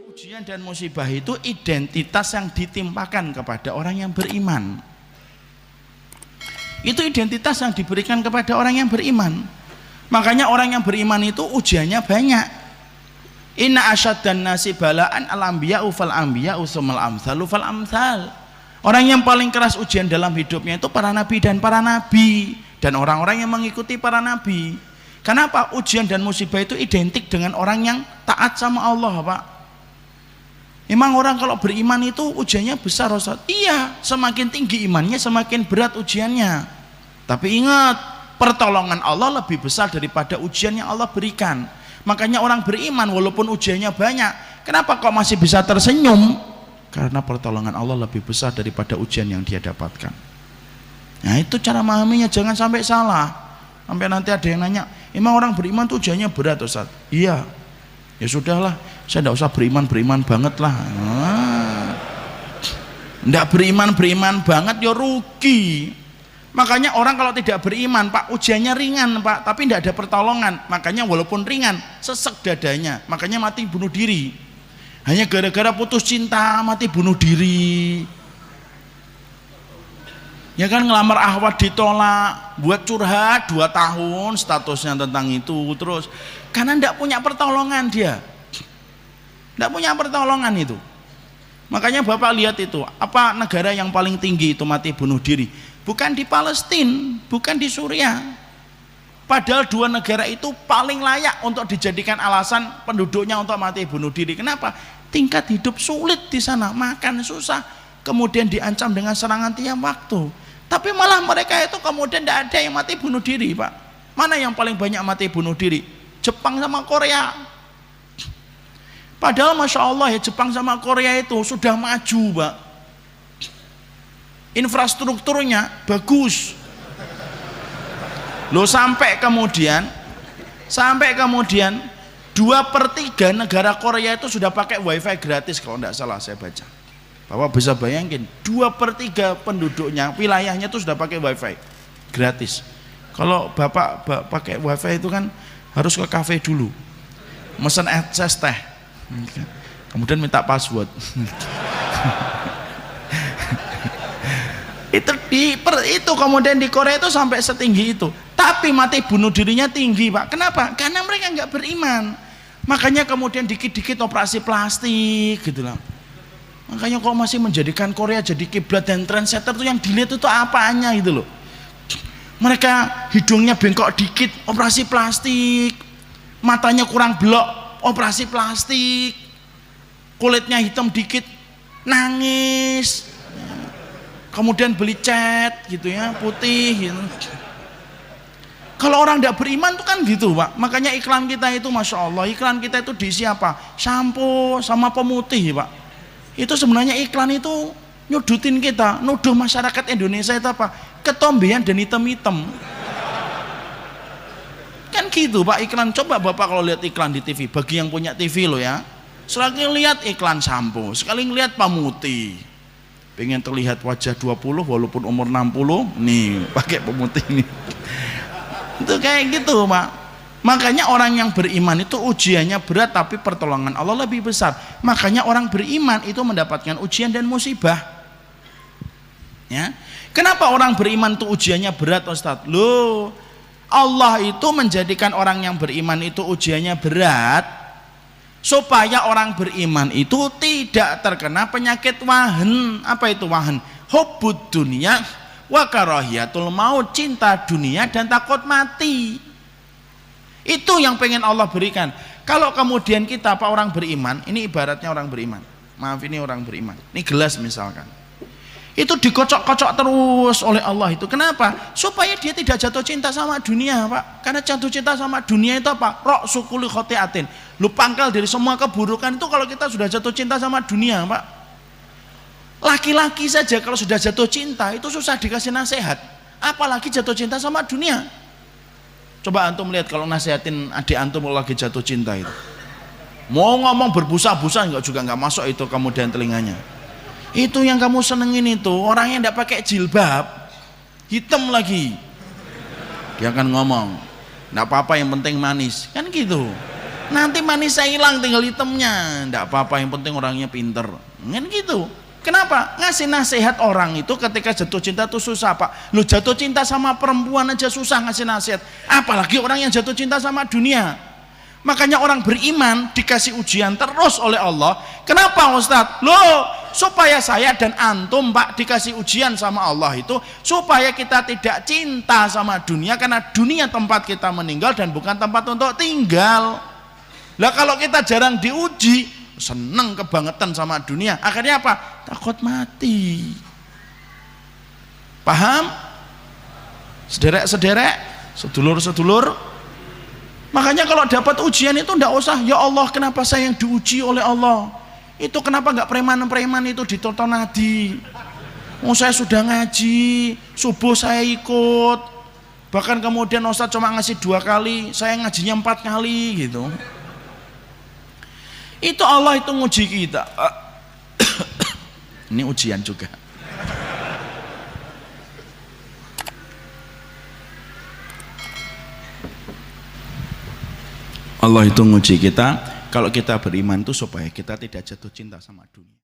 Ujian dan musibah itu identitas yang ditimpakan kepada orang yang beriman. Itu identitas yang diberikan kepada orang yang beriman. Makanya orang yang beriman itu ujiannya banyak. Inna asyaddan nasi balaan al-anbiya'u fal-anbiya'u tsummal amsalu fal-amsal. Orang yang paling keras ujian dalam hidupnya itu para nabi dan para nabi, dan orang-orang yang mengikuti para nabi. Kenapa? Ujian dan musibah itu identik dengan orang yang taat sama Allah, Pak. Emang orang kalau beriman itu ujiannya besar, Ustaz? Iya, semakin tinggi imannya semakin berat ujiannya. Tapi ingat, pertolongan Allah lebih besar daripada ujian yang Allah berikan. Makanya orang beriman walaupun ujiannya banyak, kenapa kok masih bisa tersenyum? Karena pertolongan Allah lebih besar daripada ujian yang dia dapatkan. Nah, itu cara memahaminya, jangan sampai salah. Sampai nanti ada yang nanya, emang orang beriman tuh ujiannya berat, Ustaz? Iya. Ya sudahlah, saya tidak usah beriman banget lah. Tidak beriman banget ya rugi. Makanya orang kalau tidak beriman, Pak, ujiannya ringan, Pak, tapi tidak ada pertolongan. Makanya walaupun ringan, sesek dadanya, makanya mati bunuh diri. Hanya gara-gara putus cinta mati bunuh diri. Ya kan, ngelamar ahwat ditolak, buat curhat 2 tahun statusnya tentang itu terus, karena tidak punya pertolongan dia. Tidak punya pertolongan itu. Makanya Bapak lihat itu, apa negara yang paling tinggi itu mati bunuh diri? Bukan di Palestina, bukan di Suriah. Padahal 2 negara itu paling layak untuk dijadikan alasan penduduknya untuk mati bunuh diri. Kenapa? Tingkat hidup sulit di sana, makan susah, kemudian diancam dengan serangan tiap waktu. Tapi malah mereka itu kemudian tidak ada yang mati bunuh diri, Pak. Mana yang paling banyak mati bunuh diri? Jepang sama Korea. Padahal Masya Allah ya, Jepang sama Korea itu sudah maju, Pak. Infrastrukturnya bagus. Loh, sampai kemudian 2/3 negara Korea itu sudah pakai wifi gratis kalau tidak salah saya baca. Bapak bisa bayangin, 2/3 penduduknya, wilayahnya itu sudah pakai wifi gratis. Kalau Bapak pakai wifi itu kan harus ke kafe dulu, mesen es teh, kemudian minta password. itu kemudian di Korea itu sampai setinggi itu, tapi mati bunuh dirinya tinggi, Pak. Kenapa? Karena mereka nggak beriman. Makanya kemudian dikit-dikit operasi plastik gitu lah. Makanya kok masih menjadikan Korea jadi kiblat dan trendsetter tuh yang dilihat itu apanya gitu loh. Mereka hidungnya bengkok dikit, operasi plastik, matanya kurang belok, operasi plastik, kulitnya hitam dikit, nangis, kemudian beli cat gitu ya, putih gitu. Kalau orang tidak beriman tuh kan gitu, Pak. Makanya iklan kita itu, Masya Allah, iklan kita itu diisi apa? Sampo sama pemutih, Pak. Itu sebenarnya iklan itu nyudutin kita, nuduh masyarakat Indonesia itu apa? Ketombean dan hitam-hitam. Kan gitu, Pak, iklan. Coba Bapak kalau lihat iklan di TV, bagi yang punya TV loh ya, sekali lihat iklan sampo, sekali lihat pemutih, pengen terlihat wajah 20 walaupun umur 60, nih pakai pemutih nih. Itu kayak gitu, Pak. Makanya orang yang beriman itu ujiannya berat, tapi pertolongan Allah lebih besar. Makanya orang beriman itu mendapatkan ujian dan musibah. Ya. Kenapa orang beriman itu ujiannya berat, Ustadz? Loh, Allah itu menjadikan orang yang beriman itu ujiannya berat supaya orang beriman itu tidak terkena penyakit wahan. Apa itu wahan? Hubbud dunia wa karahiyatul maut, cinta dunia dan takut mati. Itu yang pengen Allah berikan. Kalau kemudian kita, Pak, orang beriman, ini ibaratnya orang beriman, maaf, ini orang beriman, ini gelas misalkan, itu dikocok-kocok terus oleh Allah itu. Kenapa? Supaya dia tidak jatuh cinta sama dunia, Pak. Karena jatuh cinta sama dunia itu apa? Rok sukuli khotiatin, lu pangkal dari semua keburukan itu kalau kita sudah jatuh cinta sama dunia, Pak. Laki-laki saja kalau sudah jatuh cinta itu susah dikasih nasihat, apalagi jatuh cinta sama dunia. Coba antum lihat kalau nasihatin adik antum lagi jatuh cinta itu, mau ngomong berbusa-busa juga nggak masuk itu kemudian telinganya. Itu yang kamu senengin itu orang yang tidak pakai jilbab, hitam lagi, dia akan ngomong, Enggak apa-apa yang penting manis, kan gitu. Nanti manis saya hilang tinggal hitamnya, enggak apa-apa yang penting orangnya pinter, kan gitu. Kenapa? Ngasih nasihat orang itu ketika jatuh cinta itu susah, Pak. Lu jatuh cinta sama perempuan aja susah ngasih nasihat, apalagi orang yang jatuh cinta sama dunia. Makanya orang beriman dikasih ujian terus oleh Allah. Kenapa Ustadz? Loh, supaya saya dan antum, Pak, dikasih ujian sama Allah itu supaya kita tidak cinta sama dunia, karena dunia tempat kita meninggal dan bukan tempat untuk tinggal. Lah kalau kita jarang diuji, seneng kebangetan sama dunia, akhirnya apa? Takut mati. Paham? Sederek-sederek, sedulur-sedulur. Makanya kalau dapat ujian itu ndak usah, ya Allah kenapa saya yang diuji oleh Allah? Itu kenapa nggak preman-preman itu ditonton nadi? Oh, saya sudah ngaji, subuh saya ikut, bahkan kemudian Ustadz cuma ngasih 2 kali, saya ngajinya 4 kali gitu. Itu Allah itu nguji kita. Ini ujian juga. Allah itu nguji kita kalau kita beriman itu supaya kita tidak jatuh cinta sama dunia.